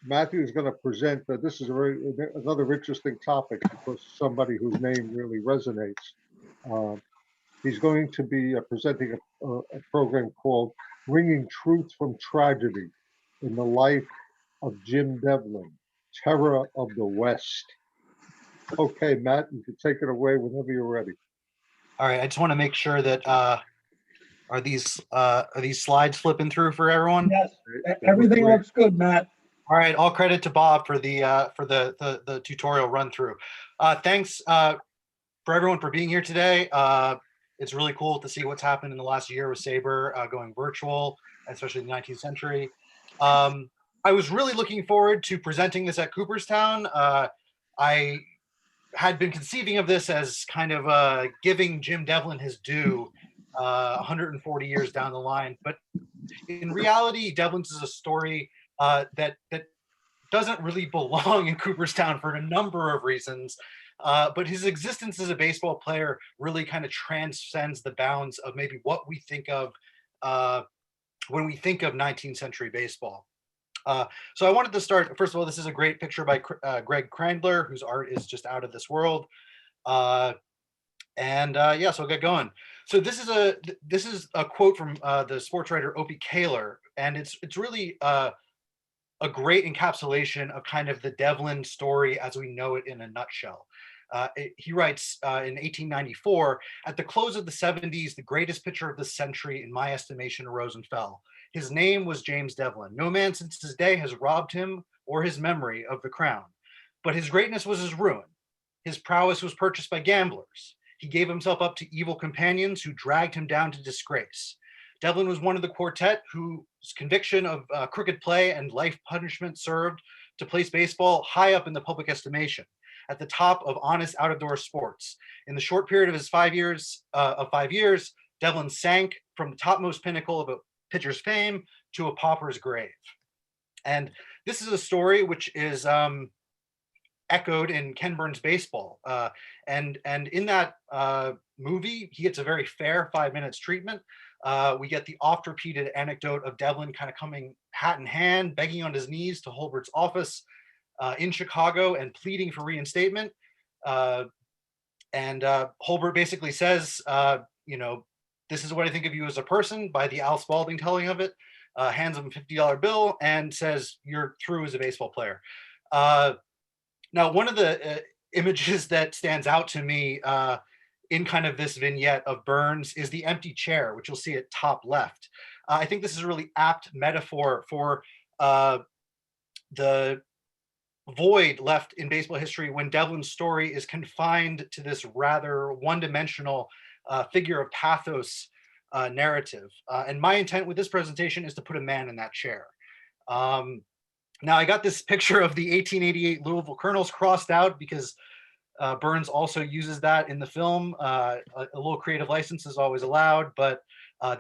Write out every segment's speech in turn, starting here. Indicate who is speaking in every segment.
Speaker 1: Matthew is going to present. This is another interesting topic because somebody whose name really resonates. Uh, he's going to be presenting a program called "Bringing Truth from Tragedy" in the life of Jim Devlin, Terror of the West. Okay, Matt, you can take it away whenever you're ready.
Speaker 2: All right, I just want to make sure that are these slides flipping through for everyone?
Speaker 3: Yes, everything looks good, Matt.
Speaker 2: All right, all credit to Bob for the tutorial run through. Thanks for everyone for being here today. It's really cool to see what's happened in the last year with SABR going virtual, especially in the 19th century. I was really looking forward to presenting this at Cooperstown. I had been conceiving of this as kind of giving Jim Devlin his due 140 years down the line. But in reality, Devlin's is a story that doesn't really belong in Cooperstown for a number of reasons. But his existence as a baseball player really kind of transcends the bounds of maybe what we think of when we think of 19th century baseball. So I wanted to start, first of all, this is a great picture by Greg Crandler, whose art is just out of this world. Yeah, so I'll get going. So this is a quote from the sports writer Opie Kaler, and it's really a great encapsulation of kind of the Devlin story as we know it in a nutshell. He writes in 1894, at the close of the 70s, the greatest pitcher of the century, in my estimation, arose and fell. His name was James Devlin. No man since his day has robbed him or his memory of the crown. But his greatness was his ruin. His prowess was purchased by gamblers. He gave himself up to evil companions who dragged him down to disgrace. Devlin was one of the quartet whose conviction of crooked play and life punishment served to place baseball high up in the public estimation, at the top of honest out-of-door sports. In the short period of his 5 years, Devlin sank from the topmost pinnacle of a pitcher's fame to a pauper's grave. And this is a story which is echoed in Ken Burns' Baseball. And in that movie, he gets a very fair 5 minutes treatment. We get the oft repeated anecdote of Devlin kind of coming hat in hand, begging on his knees to Holbert's office in Chicago and pleading for reinstatement. And Holbert basically says, this is what I think of you as a person, by the Al Spalding telling of it, hands him a $50 bill and says, you're through as a baseball player. Now, one of the images that stands out to me in kind of this vignette of Burns is the empty chair, which you'll see at top left. I think this is a really apt metaphor for the void left in baseball history when Devlin's story is confined to this rather one-dimensional figure of pathos narrative. And my intent with this presentation is to put a man in that chair. Now I got this picture of the 1888 Louisville Colonels crossed out because Burns also uses that in the film. A little creative license is always allowed, but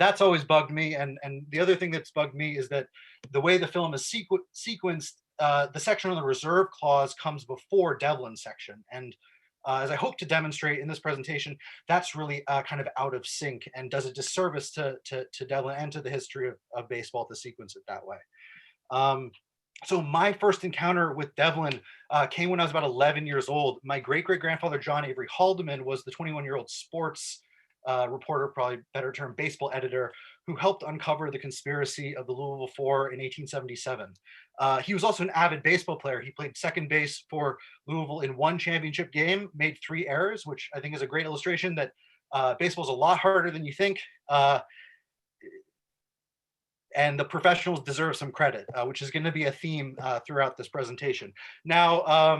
Speaker 2: that's always bugged me. And the other thing that's bugged me is that the way the film is sequenced, the section on the reserve clause comes before Devlin's section. And as I hope to demonstrate in this presentation, that's really kind of out of sync and does a disservice to Devlin and to the history of baseball to sequence it that way. So my first encounter with Devlin came when I was about 11 years old. My great-great-grandfather, John Avery Haldeman, was the 21-year-old sports reporter, probably better term, baseball editor, who helped uncover the conspiracy of the Louisville Four in 1877. He was also an avid baseball player. He played second base for Louisville in one championship game, made 3 errors, which I think is a great illustration that baseball is a lot harder than you think. And the professionals deserve some credit, which is going to be a theme throughout this presentation. Now,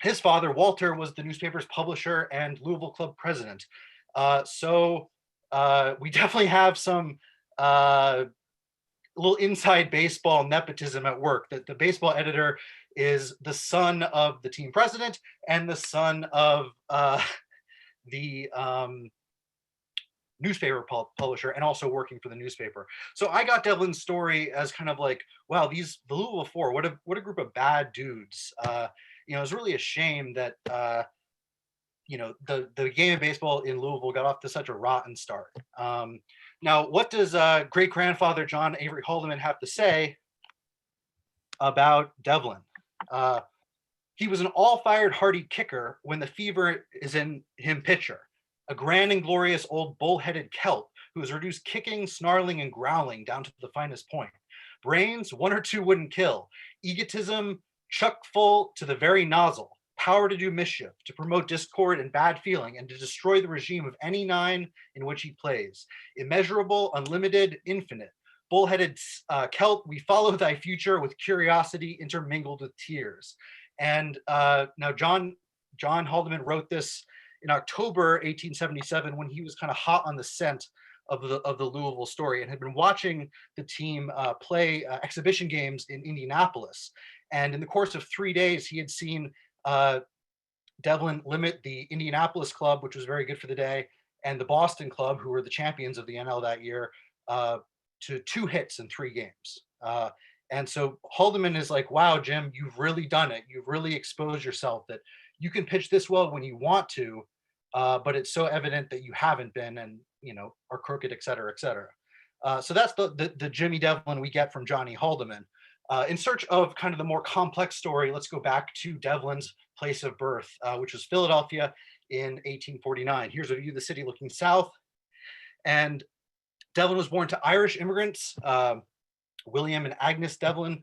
Speaker 2: his father, Walter, was the newspaper's publisher and Louisville Club president. So we definitely have some little inside baseball nepotism at work. That the baseball editor is the son of the team president and the son of the newspaper publisher and also working for the newspaper. So I got Devlin's story as kind of like, wow, the Louisville Four, what a group of bad dudes. It's really a shame that the game of baseball in Louisville got off to such a rotten start. Now, what does great-grandfather John Avery Haldeman have to say about Devlin. He was an all-fired hardy kicker when the fever is in him pitcher, a grand and glorious old bull-headed Celt who is reduced kicking, snarling, and growling down to the finest point. Brains, one or two wouldn't kill. Egotism, chuck full to the very nozzle. Power to do mischief, to promote discord and bad feeling, and to destroy the regime of any nine in which he plays. Immeasurable, unlimited, infinite. Bull-headed Celt, we follow thy future with curiosity intermingled with tears. And now John Haldeman wrote this in October 1877 when he was kind of hot on the scent of the Louisville story and had been watching the team play exhibition games in Indianapolis. And in the course of 3 days, he had seen Devlin limit the Indianapolis club, which was very good for the day, and the Boston club, who were the champions of the NL that year, to 2 hits in 3 games. And so Haldeman is like, wow, Jim, you've really done it. You've really exposed yourself that you can pitch this well when you want to, but it's so evident that you haven't been and, are crooked, et cetera, et cetera. So that's the Jimmy Devlin we get from Johnny Haldeman. In search of kind of the more complex story, let's go back to Devlin's place of birth, which was Philadelphia in 1849. Here's a view of the city looking south. And Devlin was born to Irish immigrants, William and Agnes Devlin.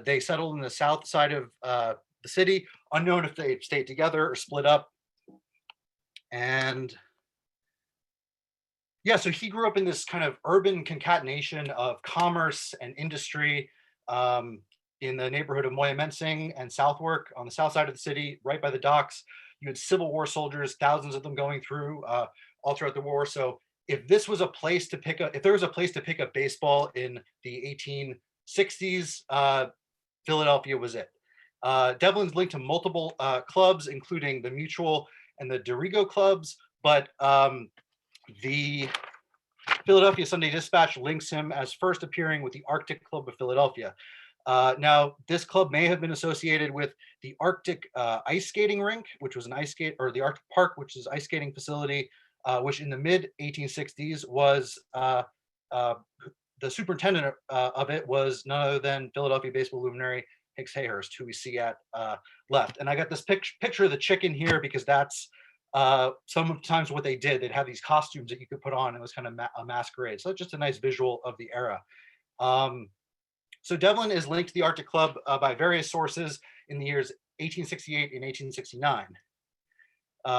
Speaker 2: They settled in the south side of the city, unknown if they stayed together or split up. And yeah, so he grew up in this kind of urban concatenation of commerce and industry in the neighborhood of Moyamensing and Southwark on the south side of the city, right by the docks. You had Civil War soldiers, thousands of them going through all throughout the war. So if there was a place to pick up baseball in the 1860s, Philadelphia was it. Devlin's linked to multiple clubs, including the Mutual and the Dorigo clubs, but the Philadelphia Sunday Dispatch links him as first appearing with the Arctic Club of Philadelphia. Now, this club may have been associated with the Arctic ice skating rink, which was an or the Arctic Park, which is an ice skating facility, which in the mid 1860s was the superintendent of it was none other than Philadelphia baseball luminary Hicks Hayhurst, who we see at left. And I got this picture of the chicken here because that's sometimes what they did. They'd have these costumes that you could put on, and it was kind of a masquerade. So it's just a nice visual of the era. So Devlin is linked to the Arctic Club by various sources in the years 1868 and 1869.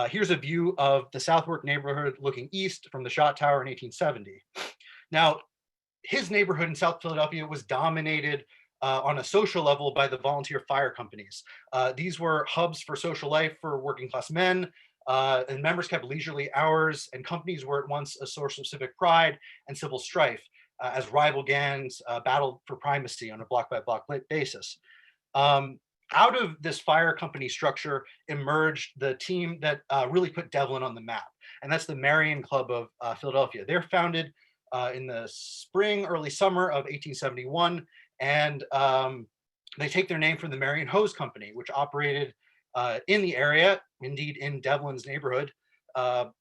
Speaker 2: Here's a view of the Southwark neighborhood looking east from the Shot Tower in 1870. Now, his neighborhood in South Philadelphia was dominated on a social level by the volunteer fire companies. These were hubs for social life for working class men, and members kept leisurely hours, and companies were at once a source of civic pride and civil strife as rival gangs battled for primacy on a block by block basis. Out of this fire company structure emerged the team that really put Devlin on the map, and that's the Marion Club of Philadelphia. They're founded in the spring, early summer of 1871, and they take their name from the Marion Hose Company, which operated in the area, indeed in Devlin's neighborhood,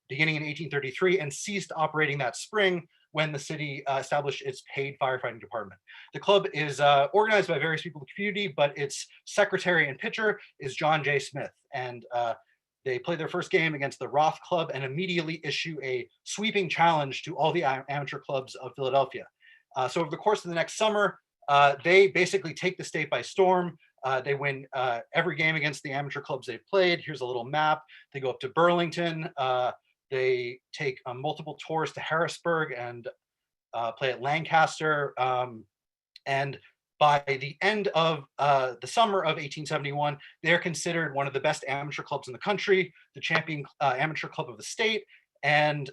Speaker 2: beginning in 1833 and ceased operating that spring when the city established its paid firefighting department. The club is organized by various people in the community, but its secretary and pitcher is John J. Smith. And they play their first game against the Roth Club and immediately issue a sweeping challenge to all the amateur clubs of Philadelphia. So over the course of the next summer, they basically take the state by storm. They win every game against the amateur clubs they've played. Here's a little map. They go up to Burlington. They take multiple tours to Harrisburg and play at Lancaster. And by the end of the summer of 1871, they're considered one of the best amateur clubs in the country, the champion amateur club of the state. And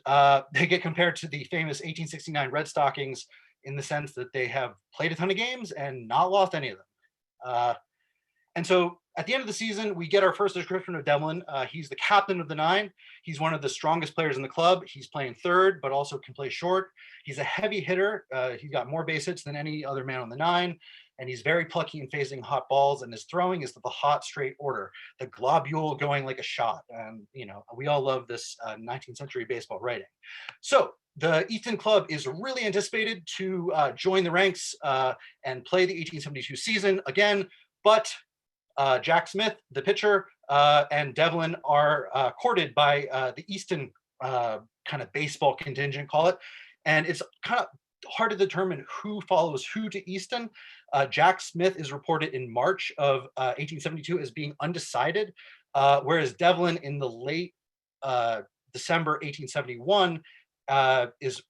Speaker 2: they get compared to the famous 1869 Red Stockings in the sense that they have played a ton of games and not lost any of them. And so at the end of the season, we get our first description of Devlin. He's the captain of the nine. He's one of the strongest players in the club. He's playing third, but also can play short. He's a heavy hitter. He's got more base hits than any other man on the nine. and he's very plucky in facing hot balls, and his throwing is the hot straight order, the globule going like a shot. And we all love this 19th century baseball writing. So the Easton club is really anticipated to join the ranks and play the 1872 season again, but Jack Smith, the pitcher, and Devlin are courted by the Easton kind of baseball contingent, call it. And it's kind of hard to determine who follows who to Easton. Jack Smith is reported in March of 1872 as being undecided, whereas Devlin in the late December 1871 is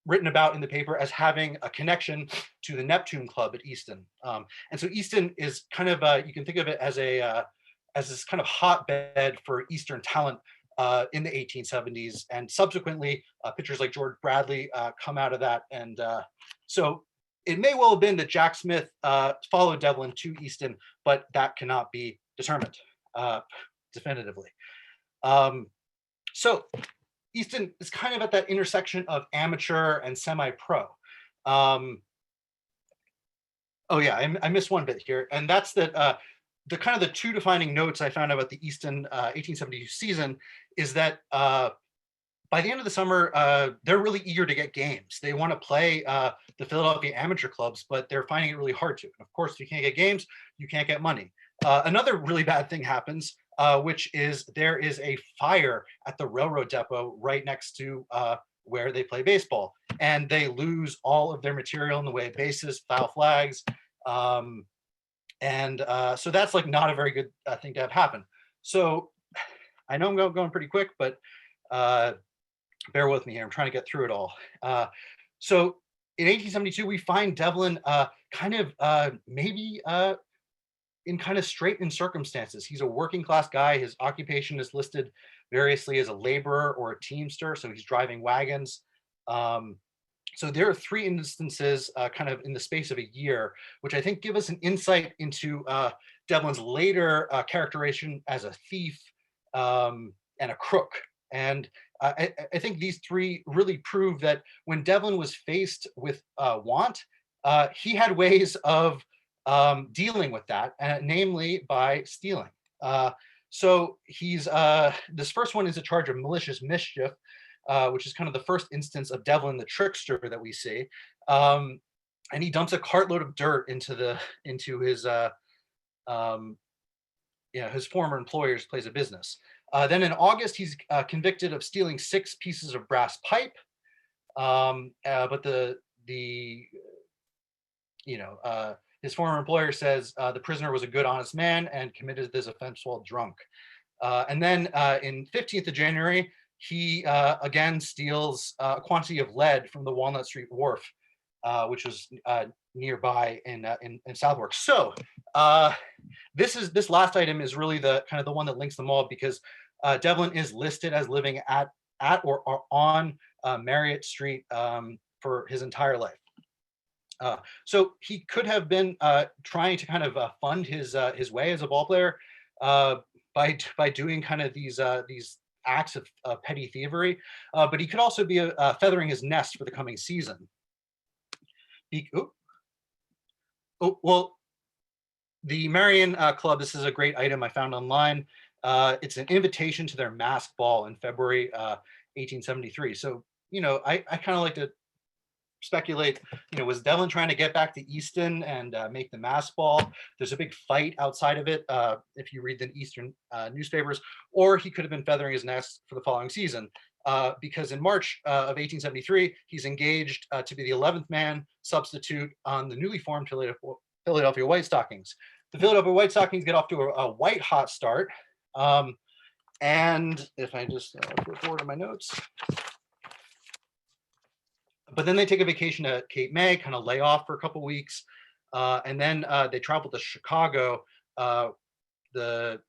Speaker 2: written about in the paper as having a connection to the Neptune Club at Easton. And so Easton is kind of, you can think of it as this kind of hotbed for Eastern talent in the 1870s. And subsequently, pitchers like George Bradley come out of that. And so it may well have been that Jack Smith followed Devlin to Easton, but that cannot be determined definitively. So Easton is kind of at that intersection of amateur and semi-pro. Oh yeah, I missed one bit here, and that's that the kind of the two defining notes I found about the Easton 1872 season is that by the end of the summer, they're really eager to get games. They want to play the Philadelphia amateur clubs, but they're finding it really hard to. And of course, if you can't get games, you can't get money. Another really bad thing happens, which is there is a fire at the railroad depot right next to where they play baseball, and they lose all of their material in the way of bases, foul flags, and so that's like not a very good thing to have happen. So I know I'm going pretty quick, but bear with me here. I'm trying to get through it all. So in 1872, we find Devlin kind of maybe in kind of straitened circumstances. He's a working class guy. His occupation is listed variously as a laborer or a teamster. So he's driving wagons. So there are three instances kind of in the space of a year, which I think give us an insight into Devlin's later characterization as a thief and a crook. And I think these three really prove that when Devlin was faced with want, he had ways of dealing with that, namely by stealing. So he's this first one is a charge of malicious mischief, which is kind of the first instance of Devlin the trickster that we see. And he dumps a cartload of dirt into his his former employer's place of business. Then in August, he's convicted of stealing 6 pieces of brass pipe. But his former employer says the prisoner was a good, honest man and committed this offense while drunk. And then in 15th of January, he again steals a quantity of lead from the Walnut Street Wharf, which was nearby in Southwark. So this last item is really the kind of the one that links them all, because Devlin is listed as living at or on Marriott Street for his entire life. So he could have been trying to kind of fund his way as a ball player by doing kind of these acts of petty thievery, but he could also be feathering his nest for the coming season. Well, the Marion Club, this is a great item I found online. It's an invitation to their masked ball in February 1873. So, I kind of like to speculate, was Devlin trying to get back to Easton and make the masked ball? There's a big fight outside of it, if you read the Eastern newspapers, or he could have been feathering his nest for the following season. Because in March of 1873, he's engaged to be the 11th man substitute on the newly formed Philadelphia White Stockings. The Philadelphia White Stockings get off to a white hot start. And if I just flip forward to my notes, but then they take a vacation to Cape May, kind of lay off for a couple weeks, and then they travel to Chicago that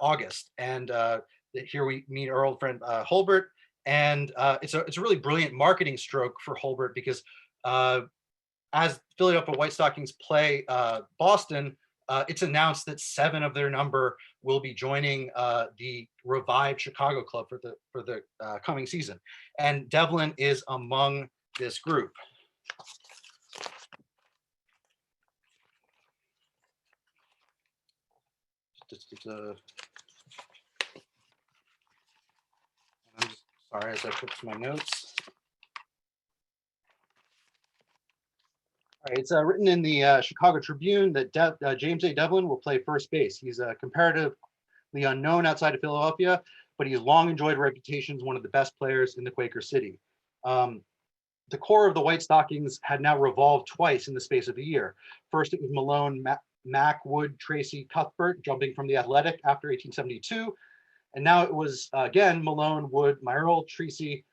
Speaker 2: August. And here we meet our old friend Holbert, and it's a really brilliant marketing stroke for Holbert, because as Philadelphia White Stockings play Boston, it's announced that 7 of their number will be joining the revived Chicago club for the coming season, and Devlin is among this group. I'm just sorry as I flip to my notes. All right, it's written in the Chicago Tribune that James A. Devlin will play first base. He's comparatively unknown outside of Philadelphia, but he has long enjoyed a reputation as one of the best players in the Quaker City. The core of the White Stockings had now revolved twice in the space of a year. First, it was Malone, Mack, Wood, Tracy, Cuthbert jumping from the Athletic after 1872. And now it was again Malone, Wood, Myrle, Tracy,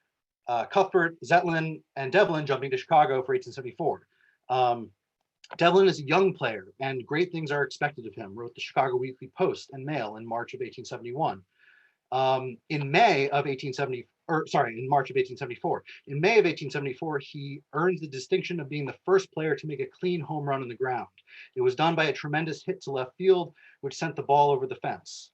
Speaker 2: Cuthbert, Zetlin, and Devlin jumping to Chicago for 1874. Devlin is a young player, and great things are expected of him, wrote the Chicago Weekly Post and Mail in March of 1871. In March of 1874. In May of 1874, he earned the distinction of being the first player to make a clean home run on the ground. It was done by a tremendous hit to left field, which sent the ball over the fence,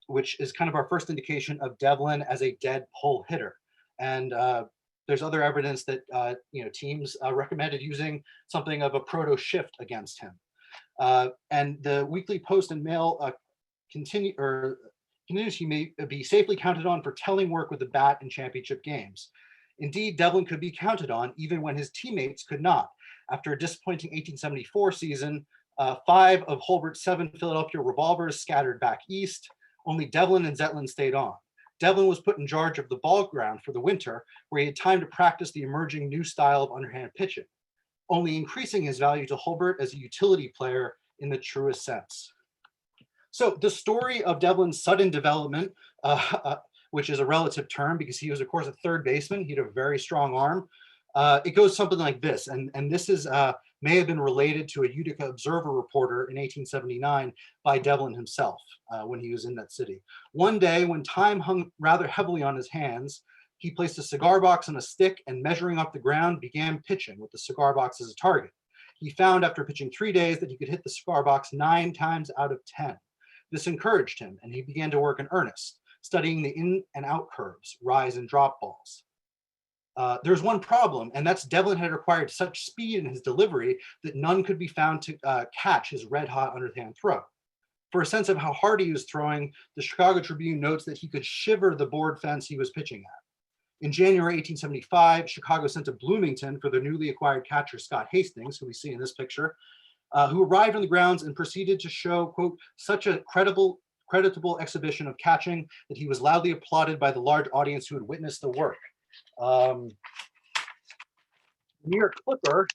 Speaker 2: which is kind of our first indication of Devlin as a dead pull hitter. And there's other evidence that teams recommended using something of a proto shift against him. And the Weekly Post and Mail continues he may be safely counted on for telling work with the bat in championship games. Indeed, Devlin could be counted on even when his teammates could not. After a disappointing 1874 season, 5 of Holbert's 7 Philadelphia revolvers scattered back east. Only Devlin and Zetlin stayed on. Devlin was put in charge of the ball ground for the winter, where he had time to practice the emerging new style of underhand pitching, only increasing his value to Holbert as a utility player in the truest sense. So the story of Devlin's sudden development, which is a relative term because he was, of course, a third baseman. He had a very strong arm. It goes something like this, and this is may have been related to a Utica Observer reporter in 1879 by Devlin himself when he was in that city. One day, when time hung rather heavily on his hands, he placed a cigar box on a stick and, measuring up the ground, began pitching with the cigar box as a target. He found after pitching 3 days that he could hit the cigar box 9 times out of 10. This encouraged him, and he began to work in earnest, studying the in and out curves, rise and drop balls. There's one problem, and that's Devlin had acquired such speed in his delivery that none could be found to catch his red-hot underhand throw. For a sense of how hard he was throwing, the Chicago Tribune notes that he could shiver the board fence he was pitching at. In January 1875, Chicago sent to Bloomington for the newly acquired catcher Scott Hastings, who we see in this picture, who arrived on the grounds and proceeded to show, quote, such a creditable exhibition of catching that he was loudly applauded by the large audience who had witnessed the work. New York Clipper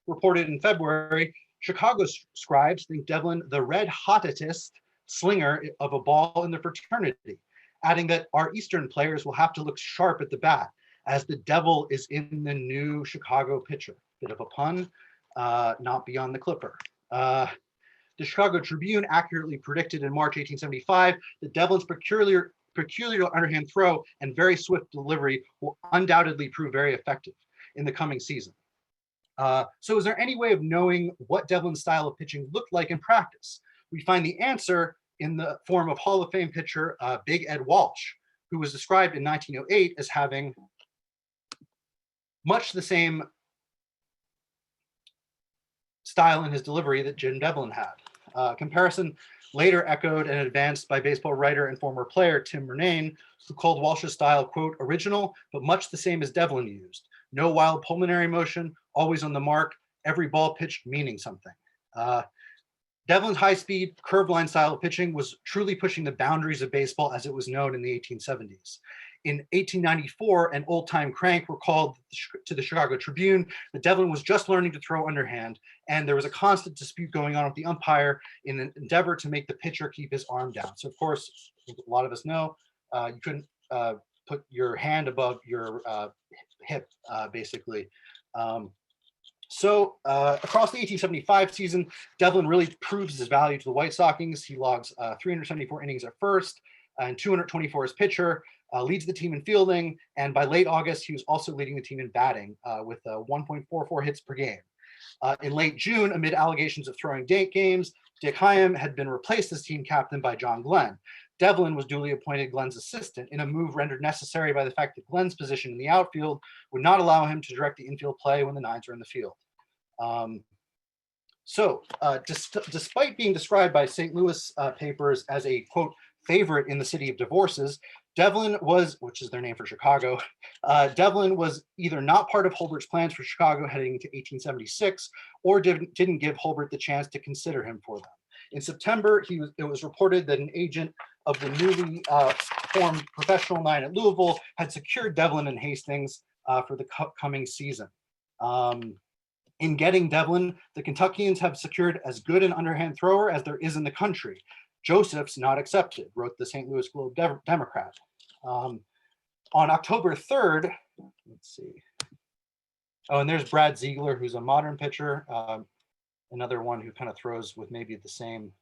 Speaker 2: reported in February, Chicago scribes think Devlin the red-hottest slinger of a ball in the fraternity, adding that our Eastern players will have to look sharp at the bat, as the devil is in the new Chicago pitcher. Bit of a pun. Not beyond the Clipper. The Chicago Tribune accurately predicted in March 1875 that Devlin's peculiar underhand throw and very swift delivery will undoubtedly prove very effective in the coming season. So is there any way of knowing what Devlin's style of pitching looked like in practice? We find the answer in the form of Hall of Fame pitcher Big Ed Walsh, who was described in 1908 as having much the same style in his delivery that Jim Devlin had. Comparison later echoed and advanced by baseball writer and former player Tim Murnane, who called Walsh's style, quote, original, but much the same as Devlin used. No wild pulmonary motion, always on the mark, every ball pitched meaning something. Devlin's high-speed, curved line style of pitching was truly pushing the boundaries of baseball as it was known in the 1870s. In 1894, an old-time crank recalled to the Chicago Tribune that Devlin was just learning to throw underhand, and there was a constant dispute going on with the umpire in an endeavor to make the pitcher keep his arm down. So, of course, a lot of us know you couldn't put your hand above your hip, basically. So across the 1875 season, Devlin really proves his value to the White Stockings. He logs 374 innings at first and 224 as pitcher, leads the team in fielding, and by late August, he was also leading the team in batting with 1.44 hits per game. In late June, amid allegations of throwing date games, Dick Hyam had been replaced as team captain by John Glenn. Devlin was duly appointed Glenn's assistant in a move rendered necessary by the fact that Glenn's position in the outfield would not allow him to direct the infield play when the nines were in the field. So despite being described by St. Louis papers as a, quote, favorite in the city of divorces, Devlin was, which is their name for Chicago, Devlin was either not part of Holbert's plans for Chicago heading into 1876, or didn't give Holbert the chance to consider him for them. In September, it was reported that an agent of the newly formed professional nine at Louisville had secured Devlin and Hastings for the coming season. In getting Devlin, the Kentuckians have secured as good an underhand thrower as there is in the country. Joseph's not accepted, wrote the St. Louis Globe Democrat. On October 3rd, let's see. Oh, and there's Brad Ziegler, who's a modern pitcher. Another one who kind of throws with maybe the same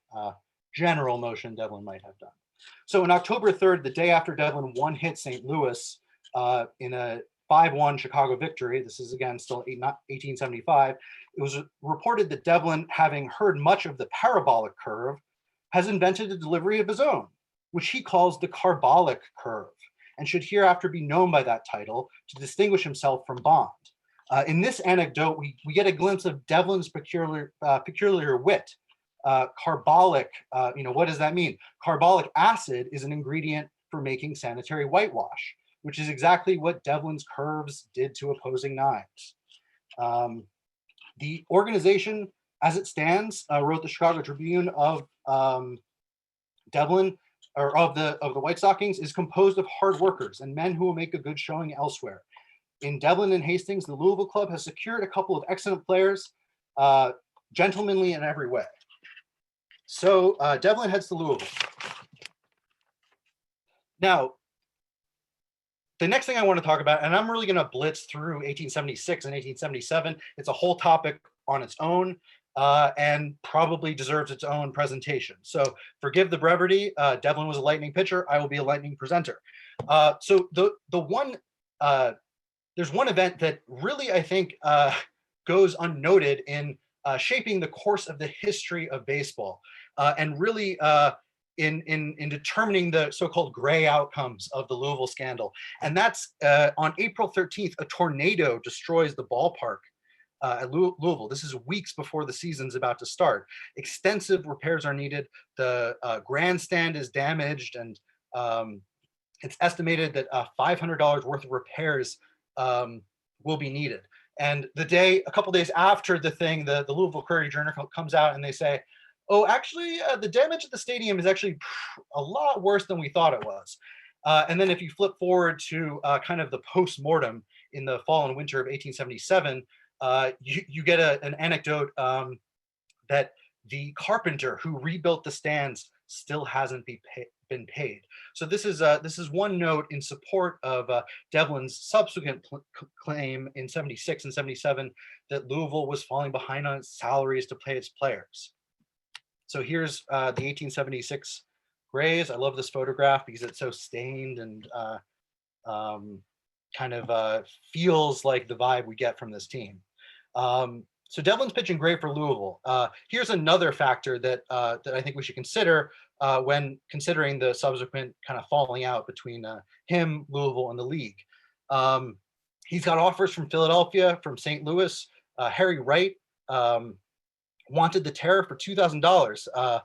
Speaker 2: general motion Devlin might have done. So on October 3rd, the day after Devlin one-hit St. Louis in a 5-1 Chicago victory, this is again still 1875, it was reported that Devlin, having heard much of the parabolic curve, has invented a delivery of his own, which he calls the carbolic curve, and should hereafter be known by that title to distinguish himself from Bond. In this anecdote, we get a glimpse of Devlin's peculiar wit. Carbolic, what does that mean? Carbolic acid is an ingredient for making sanitary whitewash, which is exactly what Devlin's curves did to opposing knives. The organization, as it stands, wrote the Chicago Tribune of Devlin, or of the White Stockings, is composed of hard workers and men who will make a good showing elsewhere. In Devlin and Hastings, the Louisville club has secured a couple of excellent players, gentlemanly in every way. So Devlin heads to Louisville. Now, the next thing I want to talk about, and I'm really going to blitz through 1876 and 1877. It's a whole topic on its own and probably deserves its own presentation. So forgive the brevity. Devlin was a Lightning pitcher. I will be a Lightning presenter. So there's one event that really, I think, goes unnoted in shaping the course of the history of baseball and really in determining the so-called gray outcomes of the Louisville scandal. And that's on April 13th, a tornado destroys the ballpark at Louisville. This is weeks before the season's about to start. Extensive repairs are needed. The grandstand is damaged, and it's estimated that $500 worth of repairs will be needed. And a couple days after the thing, the Louisville Courier-Journal comes out and they say, oh, actually, the damage at the stadium is actually a lot worse than we thought it was. And then if you flip forward to kind of the post-mortem in the fall and winter of 1877, you get an anecdote that the carpenter who rebuilt the stands still hasn't been paid. So this is one note in support of Devlin's subsequent claim in 76 and 77 that Louisville was falling behind on its salaries to pay its players. So here's the 1876 Grays. I love this photograph because it's so stained and kind of feels like the vibe we get from this team. So Devlin's pitching great for Louisville. Here's another factor that I think we should consider when considering the subsequent kind of falling out between him, Louisville, and the league. He's got offers from Philadelphia, from St. Louis. Harry Wright wanted the Terror for $2,000.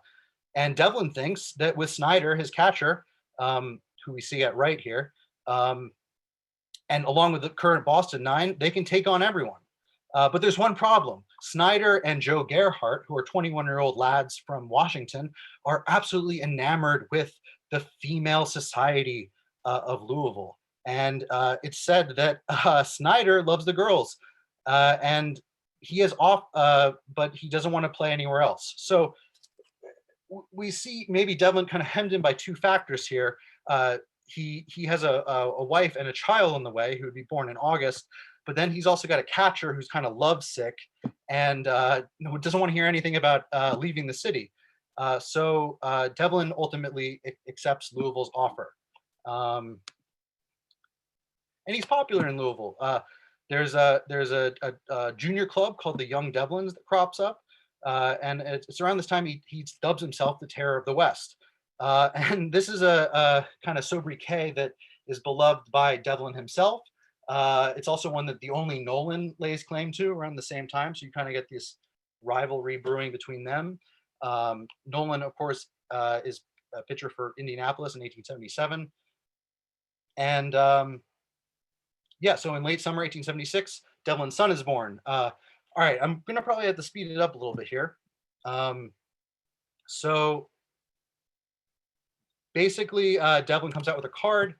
Speaker 2: And Devlin thinks that with Snyder, his catcher, who we see at right here, and along with the current Boston nine, they can take on everyone. But there's one problem. Snyder and Joe Gerhardt, who are 21-year-old lads from Washington, are absolutely enamored with the female society of Louisville. And it's said that Snyder loves the girls. And he is off, but he doesn't want to play anywhere else. So we see maybe Devlin kind of hemmed in by two factors here. He has a wife and a child on the way who would be born in August, but then he's also got a catcher who's kind of lovesick and doesn't want to hear anything about leaving the city. So Devlin ultimately accepts Louisville's offer. And he's popular in Louisville. There's a junior club called the Young Devlins that crops up. And it's around this time he dubs himself the Terror of the West. And this is a kind of sobriquet that is beloved by Devlin himself. It's also one that the only Nolan lays claim to around the same time. So you kind of get this rivalry brewing between them. Nolan, of course, is a pitcher for Indianapolis in 1877. And yeah, so in late summer 1876, Devlin Sun is born. All right, I'm gonna probably have to speed it up a little bit here. So basically, Devlin comes out with a card.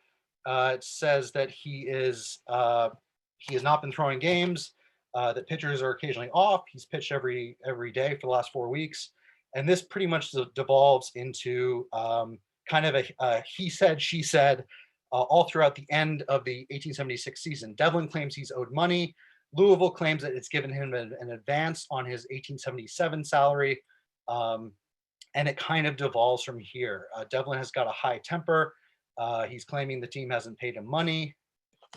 Speaker 2: It says that he has not been throwing games, that pitchers are occasionally off. He's pitched every day for the last 4 weeks. And this pretty much devolves into kind of a he said, she said, all throughout the end of the 1876 season. Devlin claims he's owed money. Louisville claims that it's given him an advance on his 1877 salary. And it kind of devolves from here. Devlin has got a high temper. He's claiming the team hasn't paid him money.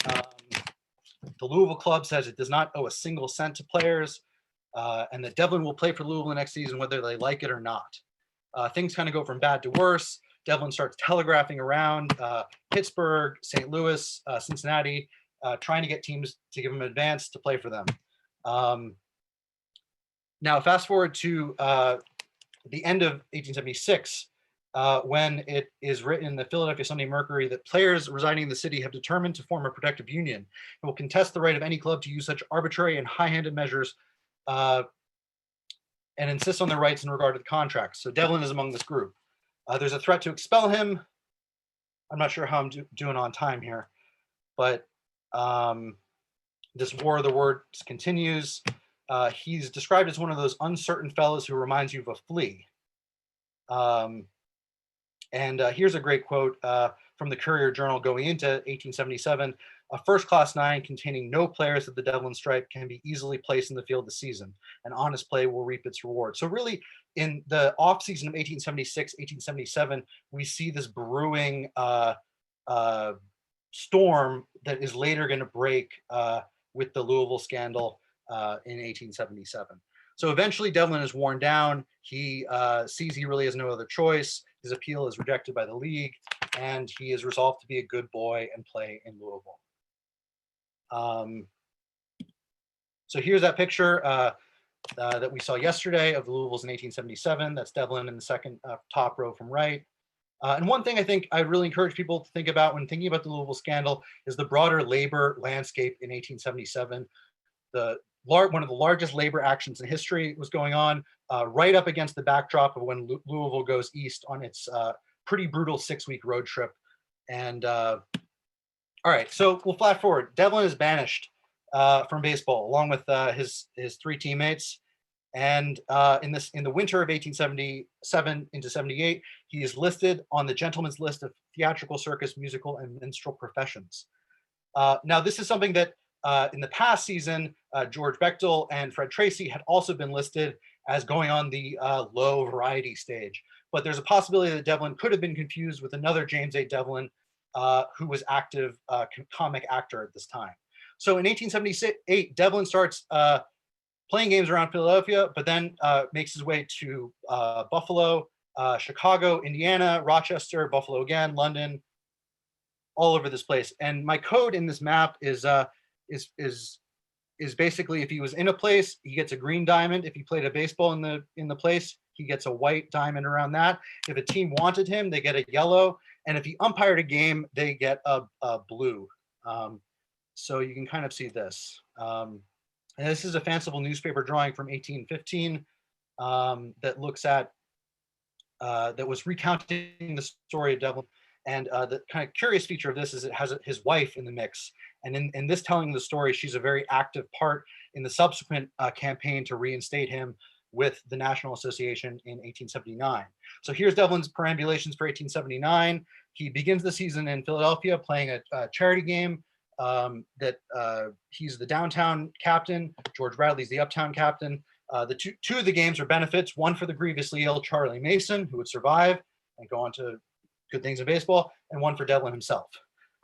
Speaker 2: The Louisville club says it does not owe a single cent to players, and that Devlin will play for Louisville next season whether they like it or not. Things kind of go from bad to worse. Devlin starts telegraphing around Pittsburgh, St. Louis, Cincinnati, trying to get teams to give him advance to play for them. Now, fast forward to the end of 1876, when it is written in the Philadelphia Sunday Mercury that players residing in the city have determined to form a protective union and will contest the right of any club to use such arbitrary and high-handed measures and insist on their rights in regard to the contracts. So Devlin is among this group. There's a threat to expel him. I'm not sure how I'm doing on time here, but this war of the words continues. He's described as one of those uncertain fellows who reminds you of a flea. Here's a great quote from the Courier Journal going into 1877. A first-class nine containing no players of the Devlin stripe can be easily placed in the field this season, and honest play will reap its reward. So really, in the off-season of 1876, 1877, we see this brewing storm that is later going to break with the Louisville scandal in 1877. So eventually Devlin is worn down. He sees he really has no other choice. His appeal is rejected by the league, and he is resolved to be a good boy and play in Louisville. So here's that picture that we saw yesterday of the Louisvilles in 1877. That's Devlin in the second top row from right. And one thing I think I really encourage people to think about when thinking about the Louisville scandal is the broader labor landscape in 1877. One of the largest labor actions in history was going on right up against the backdrop of when Louisville goes east on its pretty brutal 6-week road trip. And all right, so we'll flash forward. Devlin is banished from baseball along with his 3 teammates. And in the winter of 1877 into 78, he is listed on the gentleman's list of theatrical, circus, musical, and minstrel professions. Now, this is something that in the past season, George Bechtel and Fred Tracy had also been listed as going on the low variety stage. But there's a possibility that Devlin could have been confused with another James A. Devlin, who was active comic actor at this time. So in 1878, Devlin starts playing games around Philadelphia, but then makes his way to Buffalo, Chicago, Indiana, Rochester, Buffalo again, London, all over this place. And my code in this map is basically if he was in a place, he gets a green diamond. If he played a baseball in the place, he gets a white diamond around that. If a team wanted him, they get a yellow. And if he umpired a game, they get a blue. So you can kind of see this. And this is a fanciful newspaper drawing from 1815 that looks at, that was recounting the story of Devlin. And the kind of curious feature of this is it has his wife in the mix. And in this telling the story, she's a very active part in the subsequent campaign to reinstate him with the National Association in 1879. So here's Devlin's perambulations for 1879. He begins the season in Philadelphia playing a charity game that he's the downtown captain. George Bradley's the uptown captain. The two of the games are benefits, one for the grievously ill Charlie Mason, who would survive and go on to good things in baseball, and one for Devlin himself.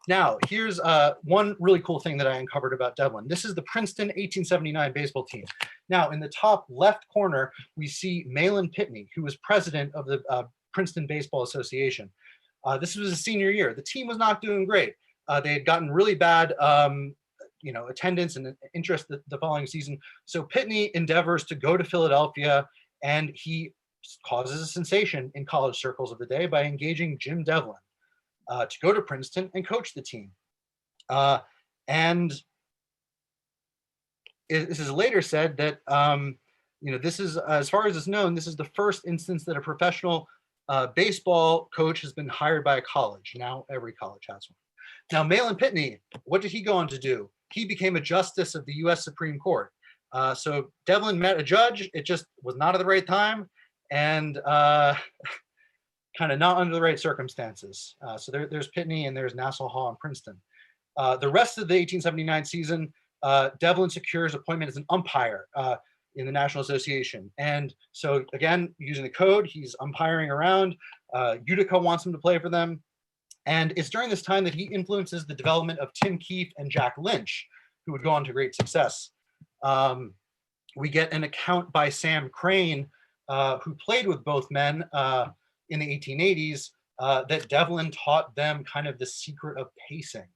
Speaker 2: Now, here's one really cool thing that I uncovered about Devlin. This is the Princeton 1879 baseball team. Now, in the top left corner, we see Malin Pitney, who was president of the Princeton Baseball Association. This was his senior year. The team was not doing great. They had gotten really bad attendance and interest the following season. So Pitney endeavors to go to Philadelphia, and he causes a sensation in college circles of the day by engaging Jim Devlin to go to Princeton and coach the team. And this is later said that this is, as far as it's known, this is the first instance that a professional baseball coach has been hired by a college. Now every college has one. Now Malin Pitney, what did he go on to do? He became a justice of the U.S. Supreme Court. So Devlin met a judge. It just was not at the right time, and kind of not under the right circumstances. So there's Pitney, and there's Nassau Hall and Princeton. The rest of the 1879 season, Devlin secures appointment as an umpire in the National Association. And so again, using the code, he's umpiring around. Utica wants him to play for them. And it's during this time that he influences the development of Tim Keefe and Jack Lynch, who would go on to great success. We get an account by Sam Crane, who played with both men in the 1880s, that Devlin taught them kind of the secret of pacing.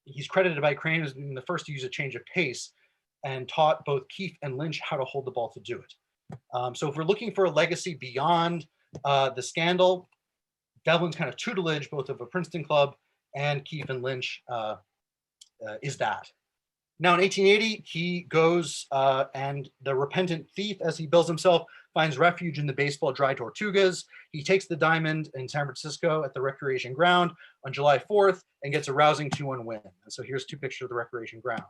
Speaker 2: He's credited by Crane as being the first to use a change of pace, and taught both Keefe and Lynch how to hold the ball to do it. So if we're looking for a legacy beyond the scandal, Devlin's kind of tutelage, both of a Princeton club and Keefe and Lynch, is that. Now in 1880, he goes and the repentant thief, as he bills himself, finds refuge in the baseball Dry Tortugas. He takes the diamond in San Francisco at the Recreation Ground on July 4th and gets a rousing 2-1 win. And so here's two pictures of the Recreation Ground.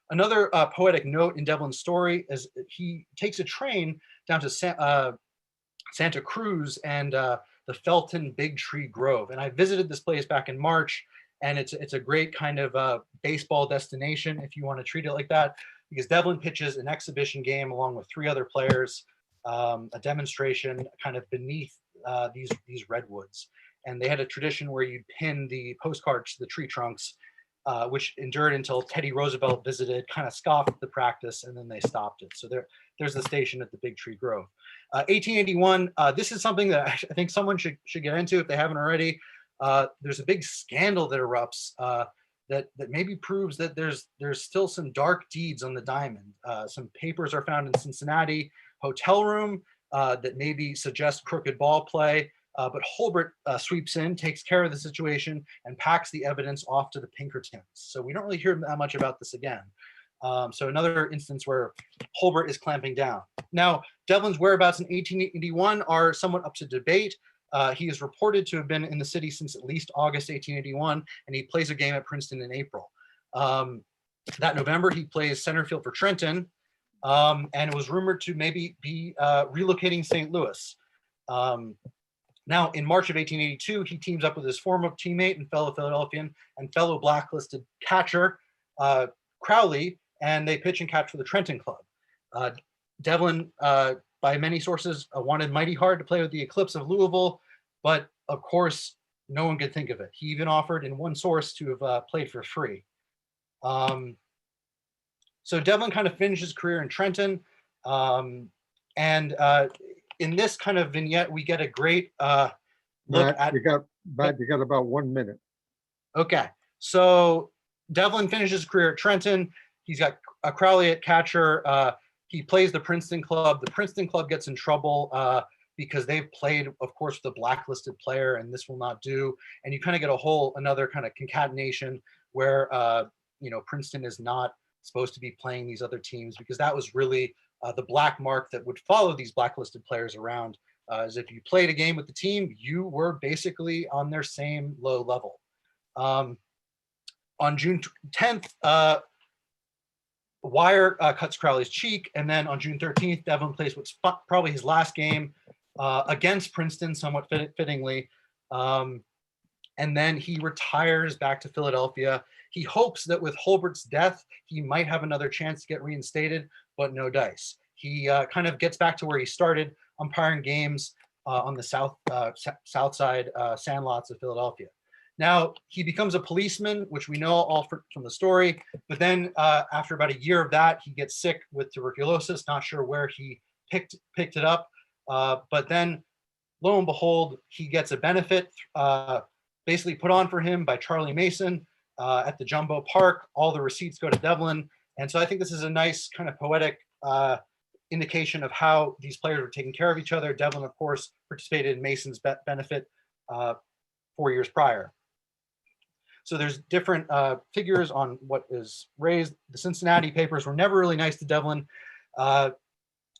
Speaker 2: Another poetic note in Devlin's story is he takes a train down to Santa Cruz and the Felton Big Tree Grove. And I visited this place back in March, and it's a great kind of baseball destination, if you want to treat it like that, because Devlin pitches an exhibition game along with 3 other players, a demonstration kind of beneath these redwoods. And they had a tradition where you'd pin the postcards to the tree trunks, which endured until Teddy Roosevelt visited, kind of scoffed at the practice, and then they stopped it. So there's the station at the Big Tree Grove. 1881, this is something that I think someone should get into if they haven't already. There's a big scandal that erupts that maybe proves that there's still some dark deeds on the diamond. Some papers are found in Cincinnati hotel room that maybe suggest crooked ball play. But Holbert sweeps in, takes care of the situation, and packs the evidence off to the Pinkertons. So we don't really hear that much about this again. So another instance where Holbert is clamping down. Now, Devlin's whereabouts in 1881 are somewhat up to debate. He is reported to have been in the city since at least August 1881, and he plays a game at Princeton in April. That November, he plays center field for Trenton, and it was rumored to maybe be relocating St. Louis. Now, in March of 1882, he teams up with his former teammate and fellow Philadelphian and fellow blacklisted catcher, Crowley, and they pitch and catch for the Trenton club. Devlin, by many sources, wanted mighty hard to play with the Eclipse of Louisville, but of course, no one could think of it. He even offered in one source to have played for free. So Devlin kind of finished his career in Trenton, and in this kind of vignette, we get a great look at.
Speaker 1: You got about 1 minute.
Speaker 2: Okay, so Devlin finishes his career at Trenton. He's got a Crowley at catcher. He plays the Princeton club. The Princeton club gets in trouble because they've played, of course, with a blacklisted player, and this will not do. And you kind of get another kind of concatenation where Princeton is not supposed to be playing these other teams, because that was really the black mark that would follow these blacklisted players around, as if you played a game with the team, you were basically on their same low level. On June 10th, Wire cuts Crowley's cheek, and then on June 13th, Devlin plays what's probably his last game against Princeton, somewhat fittingly, and then he retires back to Philadelphia. He hopes that with Holbert's death, he might have another chance to get reinstated, but no dice. He kind of gets back to where he started, umpiring games on the south side sandlots of Philadelphia. Now, he becomes a policeman, which we know all from the story, but then after about a year of that, he gets sick with tuberculosis, not sure where he picked it up, but then lo and behold, he gets a benefit basically put on for him by Charlie Mason at the Jumbo Park. All the receipts go to Devlin. And so I think this is a nice kind of poetic indication of how these players were taking care of each other. Devlin, of course, participated in Mason's benefit 4 years prior. So there's different figures on what is raised. The Cincinnati papers were never really nice to Devlin.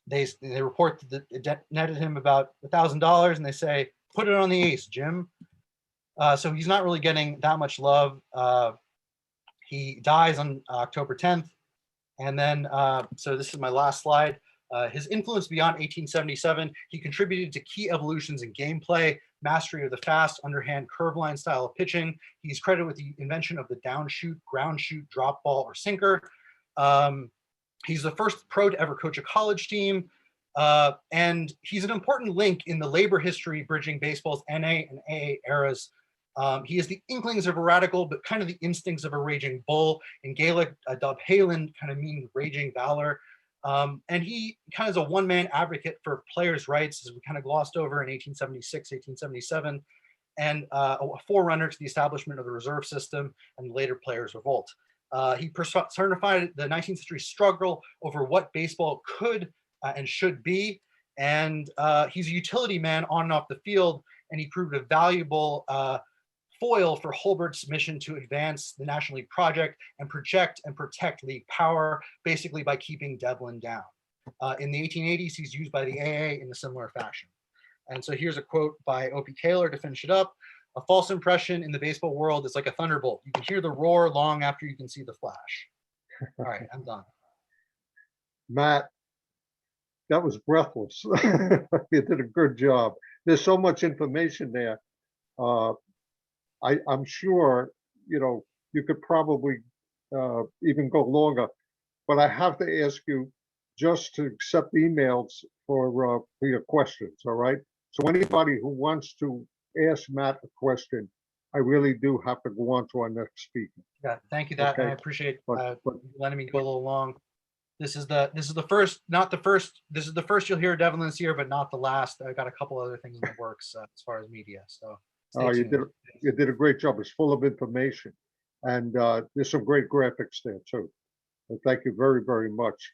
Speaker 2: They report that it netted him about $1,000, and they say, put it on the ace, Jim. So he's not really getting that much love. He dies on October 10th. And then, so this is my last slide. His influence beyond 1877, he contributed to key evolutions in gameplay, mastery of the fast, underhand curve line style of pitching. He's credited with the invention of the down shoot, ground shoot, drop ball, or sinker. He's the first pro to ever coach a college team. And he's an important link in the labor history bridging baseball's NA and AA eras. He is the inklings of a radical, but kind of the instincts of a raging bull. In Gaelic, Dub Halen kind of means raging valor. And he kind of is a one-man advocate for players' rights, as we kind of glossed over in 1876, 1877, and a forerunner to the establishment of the reserve system and later players' revolt. He personified the 19th century struggle over what baseball could and should be. And he's a utility man on and off the field, and he proved a valuable foil for Holbert's mission to advance the National League project and project and protect league power, basically by keeping Devlin down. In the 1880s, he's used by the AA in a similar fashion. And so here's a quote by O.P. Taylor to finish it up. A false impression in the baseball world is like a thunderbolt. You can hear the roar long after you can see the flash. All right, I'm done.
Speaker 1: Matt, that was breathless. You did a good job. There's so much information there. I'm sure, you could probably even go longer, but I have to ask you just to accept emails for your questions, all right? So anybody who wants to ask Matt a question, I really do have to go on to our next speaker.
Speaker 2: Yeah, thank you. That
Speaker 1: Okay.
Speaker 2: I appreciate
Speaker 1: But
Speaker 2: letting me go a little long. This is the first, not the first. This is the first you'll hear Devlin this year, but not the last. I got a couple other things in the works as far as media. So stay tuned.
Speaker 1: you did a great job. It's full of information, and there's some great graphics there too. So thank you very, very much.